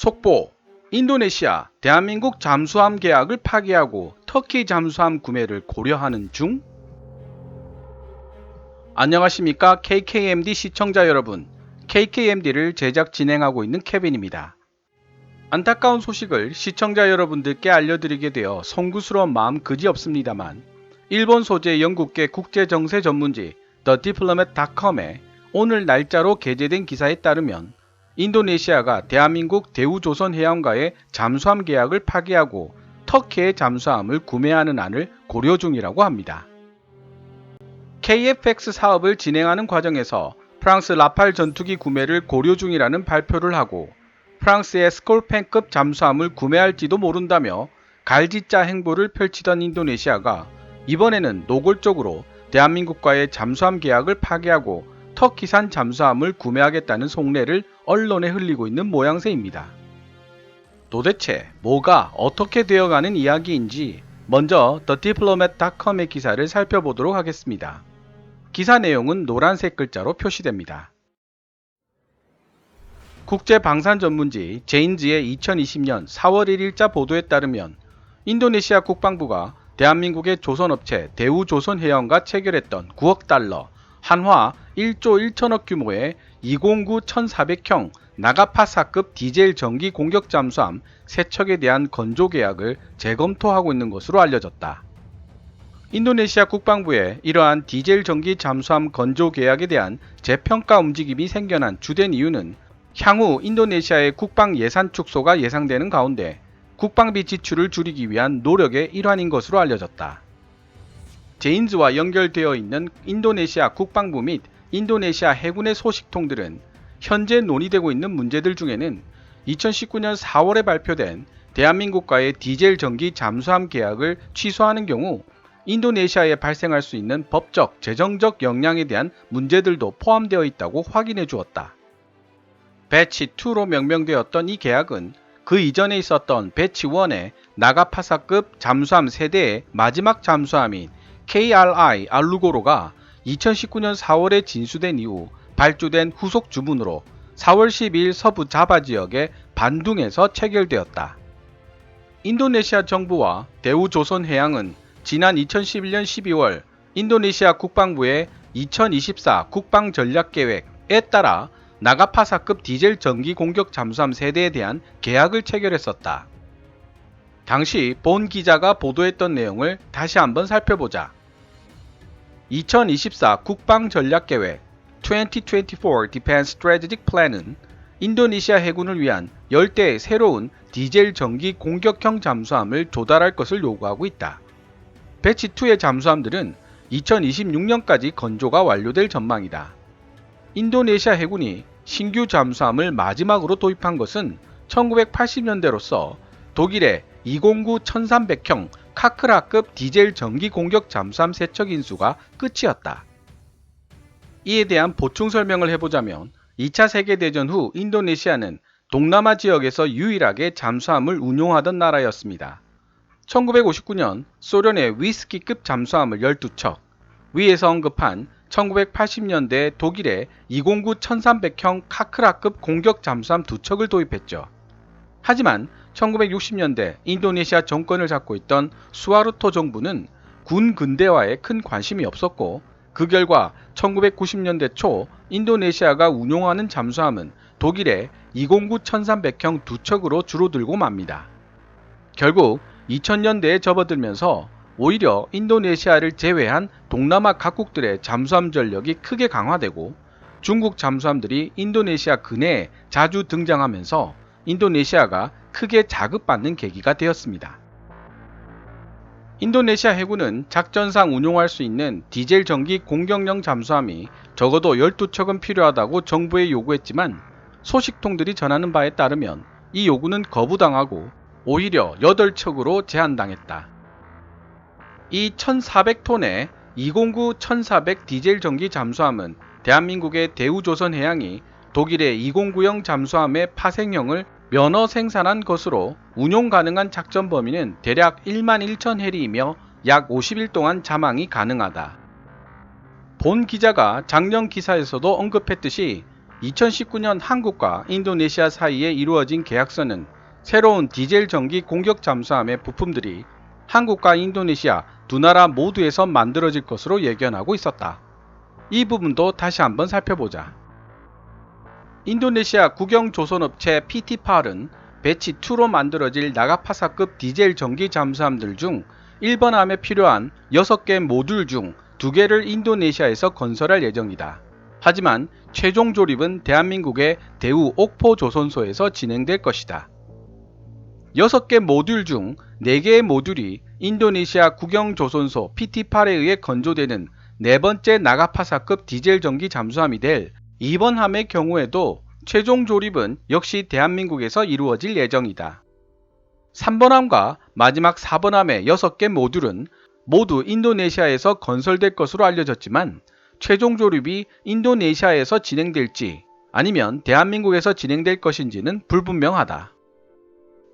속보, 인도네시아, 대한민국 잠수함 계약을 파기하고 터키 잠수함 구매를 고려하는 중? 안녕하십니까 KKMD 시청자 여러분, KKMD를 제작 진행하고 있는 케빈입니다. 안타까운 소식을 시청자 여러분들께 알려드리게 되어 송구스러운 마음 그지없습니다만, 일본 소재 영국계 국제정세 전문지 TheDiplomat.com에 오늘 날짜로 게재된 기사에 따르면 인도네시아가 대한민국 대우조선해양과의 잠수함 계약을 파기하고 터키의 잠수함을 구매하는 안을 고려 중이라고 합니다. KFX 사업을 진행하는 과정에서 프랑스 라팔 전투기 구매를 고려 중이라는 발표를 하고 프랑스의 스콜펜급 잠수함을 구매할지도 모른다며 갈짓자 행보를 펼치던 인도네시아가 이번에는 노골적으로 대한민국과의 잠수함 계약을 파기하고 터키산 잠수함을 구매하겠다는 속내를 언론에 흘리고 있는 모양새입니다. 도대체 뭐가 어떻게 되어가는 이야기인지 먼저 TheDiplomat.com의 기사를 살펴보도록 하겠습니다. 기사 내용은 노란색 글자로 표시됩니다. 국제방산 전문지 제인즈의 2020년 4월 1일자 보도에 따르면 인도네시아 국방부가 대한민국의 조선업체 대우조선해양과 체결했던 9억 달러, 한화 1조 1천억 규모의 209 1400형 나가파사급 디젤 전기 공격 잠수함 3척에 대한 건조 계약을 재검토하고 있는 것으로 알려졌다. 인도네시아 국방부의 이러한 디젤 전기 잠수함 건조 계약에 대한 재평가 움직임이 생겨난 주된 이유는 향후 인도네시아의 국방 예산 축소가 예상되는 가운데 국방비 지출을 줄이기 위한 노력의 일환인 것으로 알려졌다. 제인즈와 연결되어 있는 인도네시아 국방부 및 인도네시아 해군의 소식통들은 현재 논의되고 있는 문제들 중에는 2019년 4월에 발표된 대한민국과의 디젤 전기 잠수함 계약을 취소하는 경우 인도네시아에 발생할 수 있는 법적, 재정적 영향에 대한 문제들도 포함되어 있다고 확인해 주었다. 배치 2로 명명되었던 이 계약은 그 이전에 있었던 배치 1의 나가파사급 잠수함 세대의 마지막 잠수함인 KRI 알루고로가 2019년 4월에 진수된 이후 발주된 후속 주문으로 4월 12일 서부 자바 지역의 반둥에서 체결되었다. 인도네시아 정부와 대우조선해양은 지난 2011년 12월 인도네시아 국방부의 2024 국방전략계획에 따라 나가파사급 디젤 전기 공격 잠수함 세대에 대한 계약을 체결했었다. 당시 본 기자가 보도했던 내용을 다시 한번 살펴보자. 2024 국방전략계획 2024 Defense Strategic Plan은 인도네시아 해군을 위한 10대의 새로운 디젤 전기 공격형 잠수함을 조달할 것을 요구하고 있다. 배치 2의 잠수함들은 2026년까지 건조가 완료될 전망이다. 인도네시아 해군이 신규 잠수함을 마지막으로 도입한 것은 1980년대로서 독일의 209 1300형 카크라급 디젤 전기 공격 잠수함 3척 인수가 끝이었다. 이에 대한 보충 설명을 해보자면 2차 세계대전 후 인도네시아는 동남아 지역에서 유일하게 잠수함을 운용하던 나라였습니다. 1959년 소련의 위스키급 잠수함을 12척, 위에서 언급한 1980년대 독일의 209 1300형 카크라급 공격 잠수함 2척을 도입했죠. 하지만 1960년대 인도네시아 정권을 잡고 있던 수하르토 정부는 군 근대화에 큰 관심이 없었고 그 결과 1990년대 초 인도네시아가 운용하는 잠수함은 독일의 209 1300형 2척으로 줄어들고 맙니다. 결국 2000년대에 접어들면서 오히려 인도네시아를 제외한 동남아 각국들의 잠수함 전력이 크게 강화되고 중국 잠수함들이 인도네시아 근해에 자주 등장하면서 인도네시아가 크게 자극받는 계기가 되었습니다. 인도네시아 해군은 작전상 운용할 수 있는 디젤 전기 공격용 잠수함이 적어도 12척은 필요하다고 정부에 요구했지만 소식통들이 전하는 바에 따르면 이 요구는 거부당하고 오히려 8척으로 제한당했다. 이 1400톤의 209 1400 디젤 전기 잠수함은 대한민국의 대우조선해양이 독일의 209형 잠수함의 파생형을 면허 생산한 것으로 운용 가능한 작전 범위는 대략 11,000해리이며 약 50일 동안 자망이 가능하다. 본 기자가 작년 기사에서도 언급했듯이 2019년 한국과 인도네시아 사이에 이루어진 계약서는 새로운 디젤 전기 공격 잠수함의 부품들이 한국과 인도네시아 두 나라 모두에서 만들어질 것으로 예견하고 있었다. 이 부분도 다시 한번 살펴보자. 인도네시아 국영 조선업체 PTPAL은 배치 2로 만들어질 나가파사급 디젤 전기 잠수함들 중 1번함에 필요한 6개 모듈 중 2개를 인도네시아에서 건설할 예정이다. 하지만 최종 조립은 대한민국의 대우 옥포 조선소에서 진행될 것이다. 6개 모듈 중 4개의 모듈이 인도네시아 국영 조선소 PTPAL에 의해 건조되는 네 번째 나가파사급 디젤 전기 잠수함이 될 2번 함의 경우에도 최종 조립은 역시 대한민국에서 이루어질 예정이다. 3번 함과 마지막 4번 함의 6개 모듈은 모두 인도네시아에서 건설될 것으로 알려졌지만 최종 조립이 인도네시아에서 진행될지 아니면 대한민국에서 진행될 것인지는 불분명하다.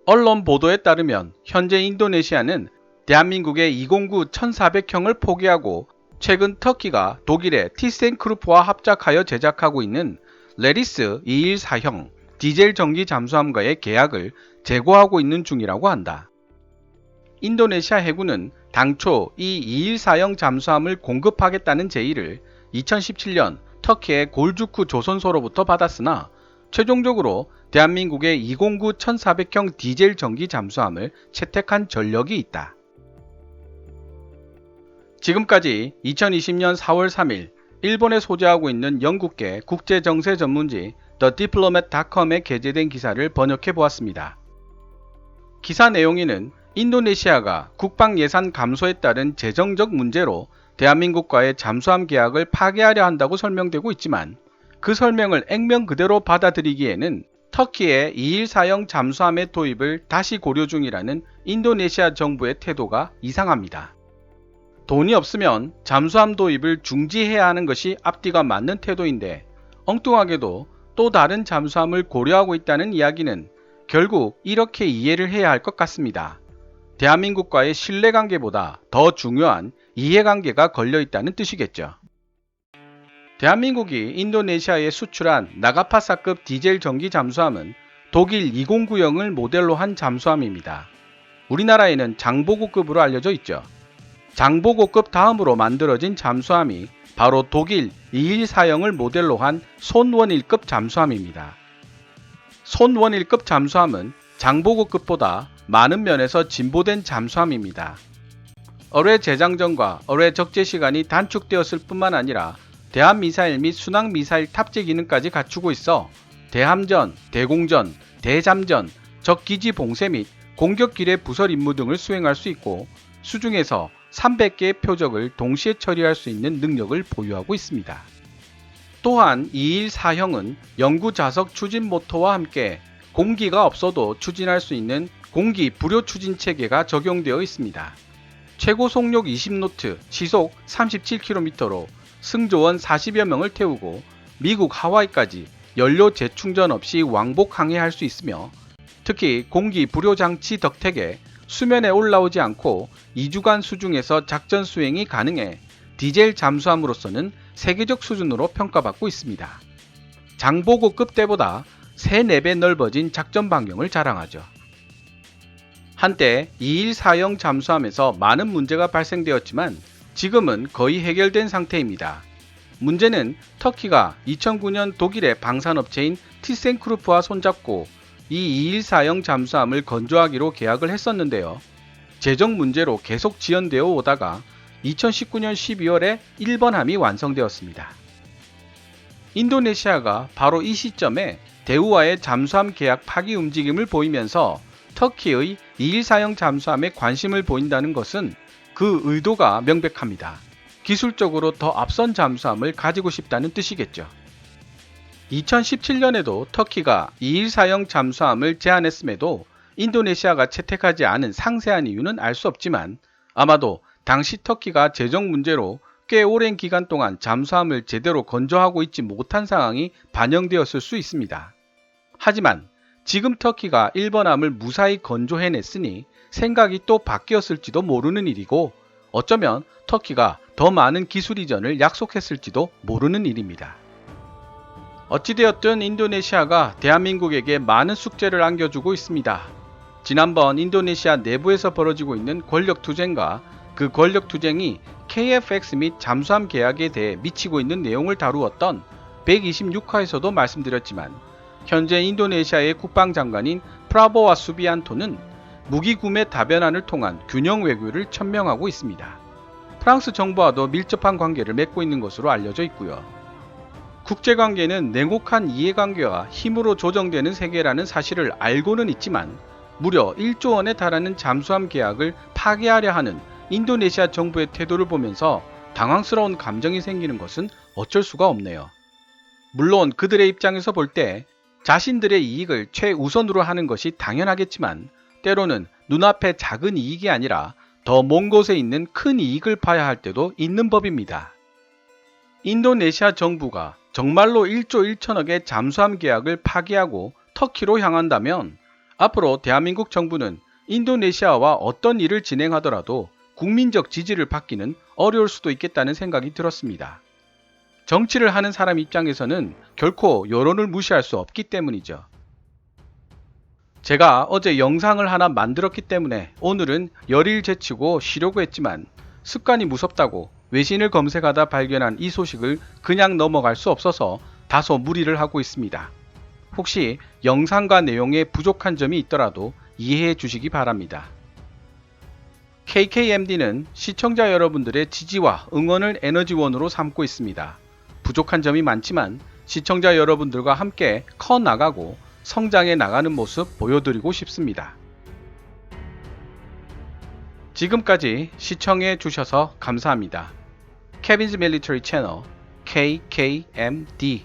언론 보도에 따르면 현재 인도네시아는 대한민국의 209 1400형을 포기하고 최근 터키가 독일의 티센크루프와 합작하여 제작하고 있는 레리스 214형 디젤 전기 잠수함과의 계약을 재고하고 있는 중이라고 한다. 인도네시아 해군은 당초 이 214형 잠수함을 공급하겠다는 제의를 2017년 터키의 골주쿠 조선소로부터 받았으나 최종적으로 대한민국의 209 1400형 디젤 전기 잠수함을 채택한 전력이 있다. 지금까지 2020년 4월 3일 일본에 소재하고 있는 영국계 국제정세 전문지 thediplomat.com에 게재된 기사를 번역해 보았습니다. 기사 내용에는 인도네시아가 국방 예산 감소에 따른 재정적 문제로 대한민국과의 잠수함 계약을 파기하려 한다고 설명되고 있지만 그 설명을 액면 그대로 받아들이기에는 터키의 214형 잠수함의 도입을 다시 고려 중이라는 인도네시아 정부의 태도가 이상합니다. 돈이 없으면 잠수함 도입을 중지해야 하는 것이 앞뒤가 맞는 태도인데 엉뚱하게도 또 다른 잠수함을 고려하고 있다는 이야기는 결국 이렇게 이해를 해야 할 것 같습니다. 대한민국과의 신뢰관계보다 더 중요한 이해관계가 걸려있다는 뜻이겠죠. 대한민국이 인도네시아에 수출한 나가파사급 디젤 전기 잠수함은 독일 209형을 모델로 한 잠수함입니다. 우리나라에는 장보고급으로 알려져 있죠. 장보고급 다음으로 만들어진 잠수함이 바로 독일 214형을 모델로 한 손원일급 잠수함입니다. 손원일급 잠수함은 장보고급보다 많은 면에서 진보된 잠수함입니다. 어뢰 재장전과 어뢰 적재 시간이 단축되었을 뿐만 아니라 대함미사일 및 순항미사일 탑재 기능까지 갖추고 있어 대함전, 대공전, 대잠전, 적기지 봉쇄 및 공격기뢰 부설 임무 등을 수행할 수 있고 수중에서 300개의 표적을 동시에 처리할 수 있는 능력을 보유하고 있습니다. 또한 214형은 영구 자석 추진 모터와 함께 공기가 없어도 추진할 수 있는 공기 불효 추진 체계가 적용되어 있습니다. 최고 속력 20노트, 시속 37km로 승조원 40여 명을 태우고 미국 하와이까지 연료 재충전 없이 왕복 항해할 수 있으며 특히 공기 불효 장치 덕택에 수면에 올라오지 않고 2주간 수중에서 작전 수행이 가능해 디젤 잠수함으로서는 세계적 수준으로 평가받고 있습니다. 장보고급 때보다 3-4배 넓어진 작전 반경을 자랑하죠. 한때 214형 잠수함에서 많은 문제가 발생되었지만 지금은 거의 해결된 상태입니다. 문제는 터키가 2009년 독일의 방산업체인 티센크루프와 손잡고 이 214형 잠수함을 건조하기로 계약을 했었는데요. 재정 문제로 계속 지연되어 오다가 2019년 12월에 1번 함이 완성되었습니다. 인도네시아가 바로 이 시점에 대우와의 잠수함 계약 파기 움직임을 보이면서 터키의 214형 잠수함에 관심을 보인다는 것은 그 의도가 명백합니다. 기술적으로 더 앞선 잠수함을 가지고 싶다는 뜻이겠죠. 2017년에도 터키가 214형 잠수함을 제안했음에도 인도네시아가 채택하지 않은 상세한 이유는 알 수 없지만 아마도 당시 터키가 재정 문제로 꽤 오랜 기간 동안 잠수함을 제대로 건조하고 있지 못한 상황이 반영되었을 수 있습니다. 하지만 지금 터키가 1번함을 무사히 건조해냈으니 생각이 또 바뀌었을지도 모르는 일이고 어쩌면 터키가 더 많은 기술 이전을 약속했을지도 모르는 일입니다. 어찌되었든 인도네시아가 대한민국에게 많은 숙제를 안겨주고 있습니다. 지난번 인도네시아 내부에서 벌어지고 있는 권력투쟁과 그 권력투쟁이 KFX 및 잠수함 계약에 대해 미치고 있는 내용을 다루었던 126화에서도 말씀드렸지만 현재 인도네시아의 국방장관인 프라보와 수비안토는 무기 구매 다변안을 통한 균형 외교를 천명하고 있습니다. 프랑스 정부와도 밀접한 관계를 맺고 있는 것으로 알려져 있고요. 국제관계는 냉혹한 이해관계와 힘으로 조정되는 세계라는 사실을 알고는 있지만 무려 1조 원에 달하는 잠수함 계약을 파기하려 하는 인도네시아 정부의 태도를 보면서 당황스러운 감정이 생기는 것은 어쩔 수가 없네요. 물론 그들의 입장에서 볼 때 자신들의 이익을 최우선으로 하는 것이 당연하겠지만 때로는 눈앞의 작은 이익이 아니라 더 먼 곳에 있는 큰 이익을 봐야 할 때도 있는 법입니다. 인도네시아 정부가 정말로 1조 1천억의 잠수함 계약을 파기하고 터키로 향한다면 앞으로 대한민국 정부는 인도네시아와 어떤 일을 진행하더라도 국민적 지지를 받기는 어려울 수도 있겠다는 생각이 들었습니다. 정치를 하는 사람 입장에서는 결코 여론을 무시할 수 없기 때문이죠. 제가 어제 영상을 하나 만들었기 때문에 오늘은 열일 제치고 쉬려고 했지만 습관이 무섭다고 외신을 검색하다 발견한 이 소식을 그냥 넘어갈 수 없어서 다소 무리를 하고 있습니다. 혹시 영상과 내용에 부족한 점이 있더라도 이해해 주시기 바랍니다. KKMD는 시청자 여러분들의 지지와 응원을 에너지원으로 삼고 있습니다. 부족한 점이 많지만 시청자 여러분들과 함께 커 나가고 성장해 나가는 모습 보여드리고 싶습니다. 지금까지 시청해 주셔서 감사합니다. 케빈즈 밀리터리 채널 KKMD